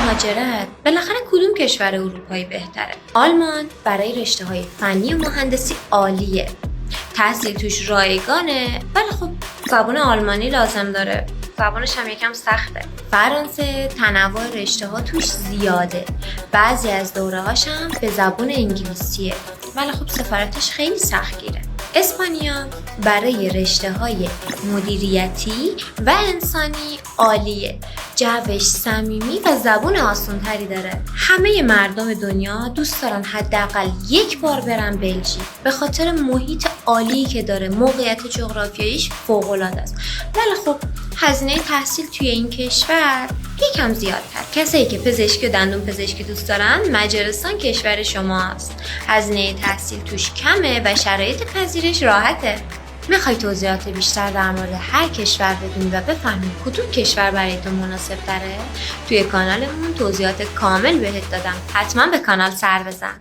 مهاجرت بالاخره کدوم کشور اروپایی بهتره؟ آلمان برای رشته‌های فنی و مهندسی عالیه. تحصیل توش رایگانه ولی خب زبان آلمانی لازم داره. زبانش هم یکم سخته. فرانسه تنوع رشته‌ها توش زیاده. بعضی از دوره‌هاش هم به زبان انگلیسیه. ولی خب سفارتش خیلی سختگیره. اسپانیا برای رشته‌های مدیریتی و انسانی عالیه. جوش صمیمی و زبان آسان‌تری داره. همه مردم دنیا دوست دارن حداقل یک بار برن بلژیک به خاطر محیط عالی که داره. موقعیت جغرافیاییش فوق‌العاده است. ولی خب هزینه تحصیل توی این کشور یکم زیادتر. کسایی که پزشکی و دندون پزشکی دوست دارن مجارستان کشور شماست. هزینه تحصیل توش کمه و شرایط پذیرش راحته. میخوای توضیحات بیشتر در مورد هر کشور بدونی و بفهمی کدوم کشور برای تو مناسب تره؟ توی کانالمون توضیحات کامل بهت دادم. حتما به کانال سر بزن.